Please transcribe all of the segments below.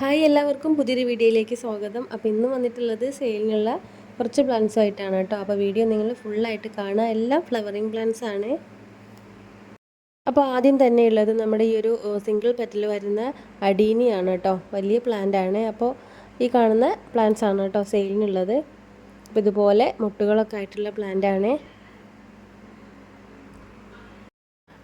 Hi എല്ലാവർക്കും പുതിയൊരു വീഡിയോയിലേക്ക് സ്വാഗതം. അപ്പോൾ ഇന്ന് വന്നിട്ടുള്ളത് സെയിലിനുള്ള കുറച്ച് പ്ലാന്റ്സ് ആയിട്ടാണ് കേട്ടോ. അപ്പോൾ വീഡിയോ നിങ്ങൾ ഫുള്ളായിട്ട് കാണുക. എല്ലാം ഫ്ലവറിങ് പ്ലാന്റ്സ് ആണ്. അപ്പോൾ ആദ്യം തന്നെ ഉള്ളത് നമ്മുടെ ഈ ഒരു സിംഗിൾ പെറ്റൽ വരുന്ന അഡീനിയാണ് കേട്ടോ. വലിയ പ്ലാന്റ് ആണ്. അപ്പോൾ ഈ കാണുന്ന പ്ലാന്റ്സ് ആണ് കേട്ടോ സെയിലിനുള്ളത്. അപ്പോൾ ഇതുപോലെ മുട്ടുകളൊക്കെ ആയിട്ടുള്ള പ്ലാന്റ് ആണ്.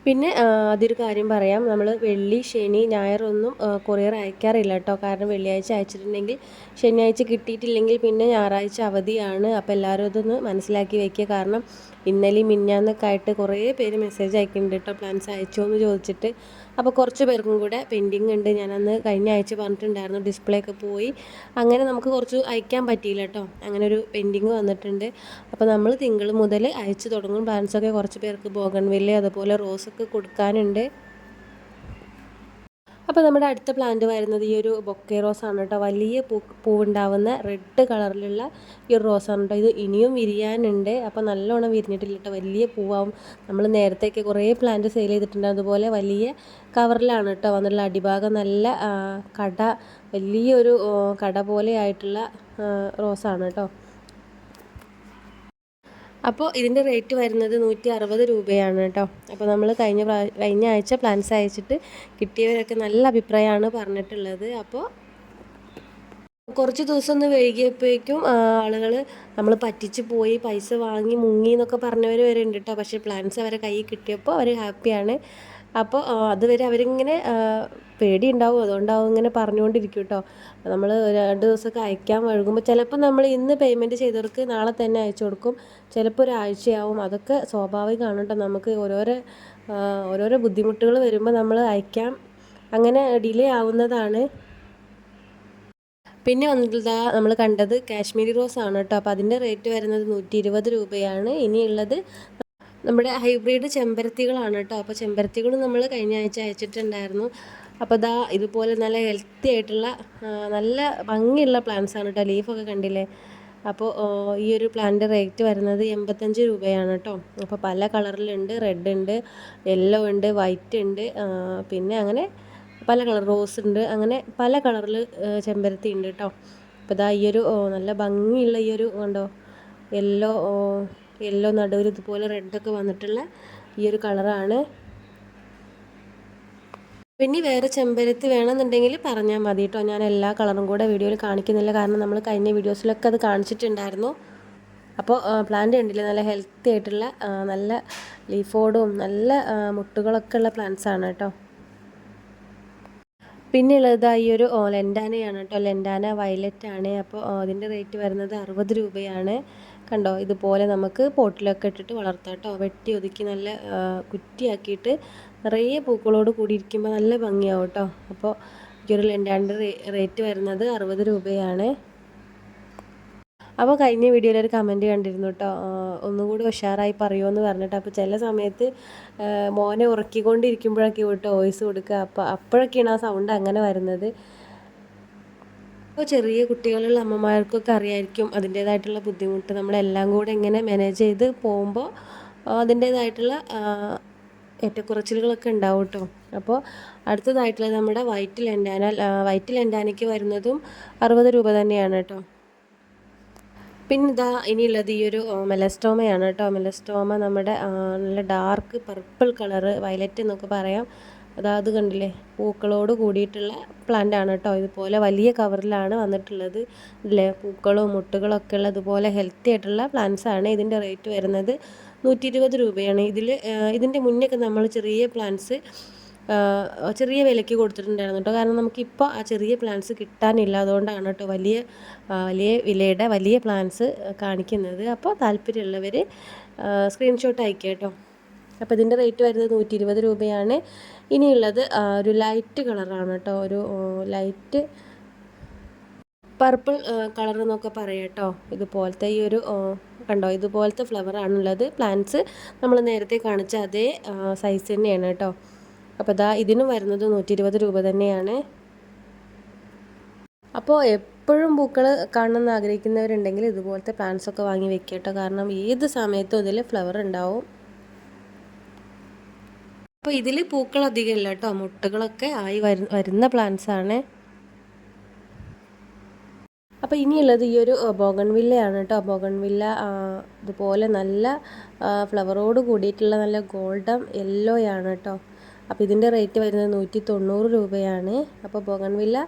പിന്നെ അതൊരു കാര്യം പറയാം, നമ്മൾ വെള്ളി ശനി ഞായറൊന്നും കൊറിയർ അയക്കാറില്ല കേട്ടോ. കാരണം വെള്ളിയാഴ്ച അയച്ചിട്ടുണ്ടെങ്കിൽ ശനിയാഴ്ച കിട്ടിയിട്ടില്ലെങ്കിൽ പിന്നെ ഞായറാഴ്ച അവധിയാണ്. അപ്പോൾ എല്ലാവരും ഇതൊന്ന് മനസ്സിലാക്കി വയ്ക്കുക. കാരണം ഇന്നലെയും മിനിഞ്ഞാന്നൊക്കെ ആയിട്ട് കുറേ പേര് മെസ്സേജ് അയക്കുന്നുണ്ട് കേട്ടോ, പ്ലാൻസ് അയച്ചോ എന്ന് ചോദിച്ചിട്ട്. അപ്പോൾ കുറച്ച് പേർക്കും കൂടെ പെൻഡിങ് ഉണ്ട്. ഞാനന്ന് കഴിഞ്ഞ ആഴ്ച പറഞ്ഞിട്ടുണ്ടായിരുന്നു, ഡിസ്പ്ലേ ഒക്കെ പോയി അങ്ങനെ നമുക്ക് കുറച്ച് അയക്കാൻ പറ്റിയില്ല കേട്ടോ. അങ്ങനെ ഒരു പെൻഡിങ് വന്നിട്ടുണ്ട്. അപ്പോൾ നമ്മൾ തിങ്കൾ മുതൽ അയച്ചു തുടങ്ങും. പ്ലാൻസൊക്കെ കുറച്ച് പേർക്ക് ബോഗൺവില്ല അതുപോലെ റോസൊക്കെ കൊടുക്കാനുണ്ട്. അപ്പോൾ നമ്മുടെ അടുത്ത പ്ലാന്റ് വരുന്നത് ഈ ഒരു ബൊക്കെ റോസാണ് കേട്ടോ. വലിയ പൂവുണ്ടാവുന്ന റെഡ് കളറിലുള്ള ഈ ഒരു റോസാണ് കേട്ടോ. ഇത് ഇനിയും വിരിയാനുണ്ട്. അപ്പോൾ നല്ലോണം വിരിഞ്ഞിട്ടില്ല കേട്ടോ. വലിയ പൂവാവും. നമ്മൾ നേരത്തേക്ക് കുറേ പ്ലാന്റ് സെയിൽ ചെയ്തിട്ടുണ്ട്. അതുപോലെ വലിയ കവറിലാണ് കേട്ടോ വന്നിട്ടുള്ള. അടിഭാഗം നല്ല കട, വലിയൊരു കട പോലെ ആയിട്ടുള്ള റോസാണ് കേട്ടോ. അപ്പോൾ ഇതിൻ്റെ റേറ്റ് വരുന്നത് 160 രൂപയാണ് കേട്ടോ. അപ്പോൾ നമ്മൾ കഴിഞ്ഞ ആഴ്ച പ്ലാൻസ് അയച്ചിട്ട് കിട്ടിയവരൊക്കെ നല്ല അഭിപ്രായമാണ് പറഞ്ഞിട്ടുള്ളത്. അപ്പോൾ കുറച്ച് ദിവസം ഒന്ന് വൈകിയപ്പോഴേക്കും ആളുകൾ നമ്മൾ പറ്റിച്ച് പോയി, പൈസ വാങ്ങി മുങ്ങി എന്നൊക്കെ പറഞ്ഞവർ വരെ ഉണ്ട് കേട്ടോ. പക്ഷേ പ്ലാൻസ് അവരെ കയ്യിൽ കിട്ടിയപ്പോൾ അവർ ഹാപ്പിയാണ്. അപ്പോൾ അതുവരെ അവരിങ്ങനെ പേടിയുണ്ടാവും, അതുകൊണ്ടാവും ഇങ്ങനെ പറഞ്ഞുകൊണ്ടിരിക്കും കേട്ടോ. നമ്മൾ 2 ദിവസമൊക്കെ അയക്കാൻ വഴുകുമ്പോൾ ചിലപ്പോൾ നമ്മൾ ഇന്ന് പേയ്മെൻറ്റ് ചെയ്തവർക്ക് നാളെ തന്നെ അയച്ചു കൊടുക്കും. ചിലപ്പോൾ ഒരാഴ്ചയാവും. അതൊക്കെ സ്വാഭാവികമാണ് കേട്ടോ. നമുക്ക് ഓരോരോ ബുദ്ധിമുട്ടുകൾ വരുമ്പോൾ നമ്മൾ അയക്കാം, അങ്ങനെ ഡിലേ ആവുന്നതാണ്. പിന്നെ വന്നിട്ടുള്ള നമ്മൾ കണ്ടത് കാശ്മീരി റോസ് ആണ് കേട്ടോ. അപ്പോൾ അതിൻ്റെ റേറ്റ് വരുന്നത് 120 രൂപയാണ്. ഇനിയുള്ളത് നമ്മുടെ ഹൈബ്രിഡ് ചെമ്പരത്തികളാണ് കേട്ടോ. അപ്പോൾ ചെമ്പരത്തികൾ നമ്മൾ കഴിഞ്ഞ ആഴ്ച അയച്ചിട്ടുണ്ടായിരുന്നു. അപ്പോൾ ഇതുപോലെ നല്ല ഹെൽത്തി ആയിട്ടുള്ള നല്ല ഭംഗിയുള്ള പ്ലാന്റ്സ് ആണ് കേട്ടോ. ലീഫൊക്കെ കണ്ടില്ലേ. അപ്പോൾ ഈ ഒരു പ്ലാന്റ് റേറ്റ് വരുന്നത് 85 രൂപയാണ് കേട്ടോ. അപ്പോൾ പല കളറിലുണ്ട്. റെഡ് ഉണ്ട്, യെല്ലോ ഉണ്ട്, വൈറ്റ് ഉണ്ട്, പിന്നെ അങ്ങനെ പല കളർ റോസ് ഉണ്ട്. അങ്ങനെ പല കളറിൽ ചെമ്പരത്തി ഉണ്ട് കേട്ടോ. അപ്പോൾ ഈ ഒരു നല്ല ഭംഗിയുള്ള ഈ ഒരു കണ്ടോ, യെല്ലോ നടുവിൽ ഇതുപോലെ റെഡൊക്കെ വന്നിട്ടുള്ള ഈ ഒരു കളറാണ്. പിന്നെ വേറെ ചെമ്പരത്തി വേണമെന്നുണ്ടെങ്കിൽ പറഞ്ഞാൽ മതി കേട്ടോ. ഞാൻ എല്ലാ കളറും കൂടെ വീഡിയോയിൽ കാണിക്കുന്നില്ല, കാരണം നമ്മൾ കഴിഞ്ഞ വീഡിയോസിലൊക്കെ അത് കാണിച്ചിട്ടുണ്ടായിരുന്നു. അപ്പോൾ പ്ലാന്റ് കണ്ടില്ലേ, നല്ല ഹെൽത്തി ആയിട്ടുള്ള നല്ല ലീഫോടും നല്ല മുട്ടുകളൊക്കെ ഉള്ള പ്ലാന്റ്സ് ആണ് കേട്ടോ. പിന്നെ ഉള്ളത് ഈ ഒരു ലെൻഡാനയാണ് കേട്ടോ. ലെൻഡാന വയലറ്റ് ആണ്. അപ്പോൾ അതിൻ്റെ റേറ്റ് വരുന്നത് 60 രൂപയാണ്. കണ്ടോ, ഇതുപോലെ നമുക്ക് പോട്ടിലൊക്കെ ഇട്ടിട്ട് വളർത്താം കേട്ടോ. വെട്ടി ഒതുക്കി നല്ല കുറ്റിയാക്കിയിട്ട് നിറയെ പൂക്കളോട് കൂടിയിരിക്കുമ്പോൾ നല്ല ഭംഗിയാവും കേട്ടോ. അപ്പോൾ ഈ ഒരു ലെൻഡാൻ്റെ റേറ്റ് വരുന്നത് 60 രൂപയാണ്. അപ്പോൾ കഴിഞ്ഞ വീഡിയോയിൽ ഒരു കമൻറ്റ് കണ്ടിരുന്നു കേട്ടോ, ഒന്നുകൂടി ഉഷാറായി പറയുമെന്ന് പറഞ്ഞിട്ട്. അപ്പോൾ ചില സമയത്ത് മോനെ ഉറക്കിക്കൊണ്ടിരിക്കുമ്പോഴൊക്കെ കേട്ടോ വോയിസ് കൊടുക്കുക. അപ്പോഴൊക്കെയാണ് ആ സൗണ്ട് അങ്ങനെ വരുന്നത്. അപ്പോൾ ചെറിയ കുട്ടികളുള്ള അമ്മമാർക്കൊക്കെ അറിയായിരിക്കും അതിൻ്റേതായിട്ടുള്ള ബുദ്ധിമുട്ട്. നമ്മളെല്ലാം കൂടെ ഇങ്ങനെ മാനേജ് ചെയ്ത് പോകുമ്പോൾ അതിൻ്റേതായിട്ടുള്ള ഏറ്റക്കുറച്ചിലുകളൊക്കെ ഉണ്ടാവും കേട്ടോ. അപ്പോൾ അടുത്തതായിട്ടുള്ള നമ്മുടെ വൈറ്റ് ലെൻഡാനയ്ക്ക് വരുന്നതും 60 രൂപ തന്നെയാണ് കേട്ടോ. പിന്നെ ഇനിയുള്ളത് ഈ ഒരു മെലസ്റ്റോമയാണ് കേട്ടോ. മെലസ്റ്റോമ നമ്മുടെ നല്ല ഡാർക്ക് പർപ്പിൾ കളറ്, വയലറ്റ് എന്നൊക്കെ പറയാം. അത് കണ്ടില്ലേ, പൂക്കളോട് കൂടിയിട്ടുള്ള പ്ലാന്റ് ആണ് കേട്ടോ. ഇതുപോലെ വലിയ കവറിലാണ് വന്നിട്ടുള്ളത്. ഇല്ലേ, പൂക്കളും മുട്ടുകളൊക്കെ ഉള്ള ഇതുപോലെ ഹെൽത്തി ആയിട്ടുള്ള പ്ലാന്റ്സ് ആണ്. ഇതിൻ്റെ റേറ്റ് വരുന്നത് 120 രൂപയാണ്. ഇതിൻ്റെ മുന്നൊക്കെ നമ്മൾ ചെറിയ പ്ലാന്റ്സ് ചെറിയ വിലയ്ക്ക് കൊടുത്തിട്ടുണ്ടായിരുന്നു കേട്ടോ. കാരണം നമുക്കിപ്പോൾ ആ ചെറിയ പ്ലാന്റ്സ് കിട്ടാനില്ല. അതുകൊണ്ടാണ് കേട്ടോ വലിയ വിലയുടെ വലിയ പ്ലാന്റ്സ് കാണിക്കുന്നത്. അപ്പോൾ താല്പര്യമുള്ളവർ സ്ക്രീൻഷോട്ട് അയക്കുക കേട്ടോ. അപ്പോൾ ഇതിൻ്റെ റേറ്റ് വരുന്നത് 120 രൂപയാണ്. ഇനിയുള്ളത് ഒരു ലൈറ്റ് കളറാണ് കേട്ടോ. ഒരു ലൈറ്റ് പർപ്പിൾ കളർ എന്നൊക്കെ പറയാം കേട്ടോ. ഇതുപോലത്തെ ഈ ഒരു കണ്ടോ, ഇതുപോലത്തെ ഫ്ലവറാണുള്ളത്. പ്ലാന്റ്സ് നമ്മൾ നേരത്തെ കാണിച്ച അതേ സൈസ് തന്നെയാണ് കേട്ടോ. അപ്പോൾ ഇതിനും വരുന്നത് 120 രൂപ തന്നെയാണ്. അപ്പോൾ എപ്പോഴും പൂക്കൾ കാണണമെന്ന് ആഗ്രഹിക്കുന്നവരുണ്ടെങ്കിൽ ഇതുപോലത്തെ പ്ലാന്റ്സ് ഒക്കെ വാങ്ങി വെക്കുക കേട്ടോ. കാരണം ഏത് സമയത്തും ഇതിൽ ഫ്ലവർ ഉണ്ടാവും. അപ്പോൾ ഇതിൽ പൂക്കൾ അധികം ഇല്ല കേട്ടോ. മുട്ടുകളൊക്കെ ആയി വരുന്ന പ്ലാന്റ്സ് ആണ്. അപ്പോൾ ഇനിയുള്ളത് ഈ ഒരു ബോഗൺവില്ലയാണ് കേട്ടോ. ബോഗൺവില്ല ഇതുപോലെ നല്ല ഫ്ലവറോട് കൂടിയിട്ടുള്ള നല്ല ഗോൾഡൻ യെല്ലോയാണ് കേട്ടോ. അപ്പോൾ ഇതിൻ്റെ റേറ്റ് വരുന്നത് 190 രൂപയാണ്. അപ്പോൾ ബോഗൺവില്ല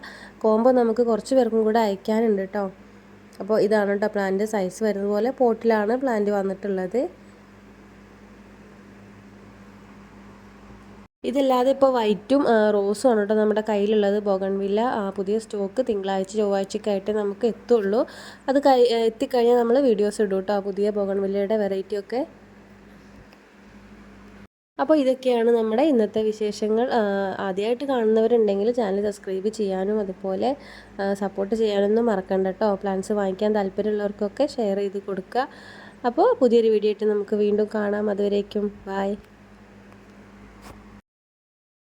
കോംബോ നമുക്ക് കുറച്ച് പേർക്കും കൂടെ അയക്കാനുണ്ട് കേട്ടോ. അപ്പോൾ ഇതാണ് കേട്ടോ പ്ലാന്റ്. സൈസ് വരുന്നത് പോലെ പോട്ടിലാണ് പ്ലാന്റ് വന്നിട്ടുള്ളത്. ഇതല്ലാതെ ഇപ്പോൾ വൈറ്റും റോസും ആണ് കേട്ടോ നമ്മുടെ കയ്യിലുള്ളത്. ബോഗൺവില്ല പുതിയ സ്റ്റോക്ക് തിങ്കളാഴ്ച ചൊവ്വാഴ്ചയ്ക്കായിട്ട് നമുക്ക് എത്തുള്ളൂ. അത് എത്തിക്കഴിഞ്ഞാൽ നമ്മൾ വീഡിയോസ് ഇടും കേട്ടോ, പുതിയ ബോഗൺവില്ലയുടെ വെറൈറ്റി ഒക്കെ. അപ്പോൾ ഇതൊക്കെയാണ് നമ്മുടെ ഇന്നത്തെ വിശേഷങ്ങൾ. ആദ്യമായിട്ട് കാണുന്നവരുണ്ടെങ്കിൽ ചാനൽ സബ്സ്ക്രൈബ് ചെയ്യാനും അതുപോലെ സപ്പോർട്ട് ചെയ്യാനൊന്നും മറക്കണ്ട കേട്ടോ. പ്ലാൻസ് വാങ്ങിക്കാൻ താല്പര്യമുള്ളവർക്കൊക്കെ ഷെയർ ചെയ്ത് കൊടുക്കുക. അപ്പോൾ പുതിയൊരു വീഡിയോ ആയിട്ട് നമുക്ക് വീണ്ടും കാണാം. അതുവരേക്കും ബൈ.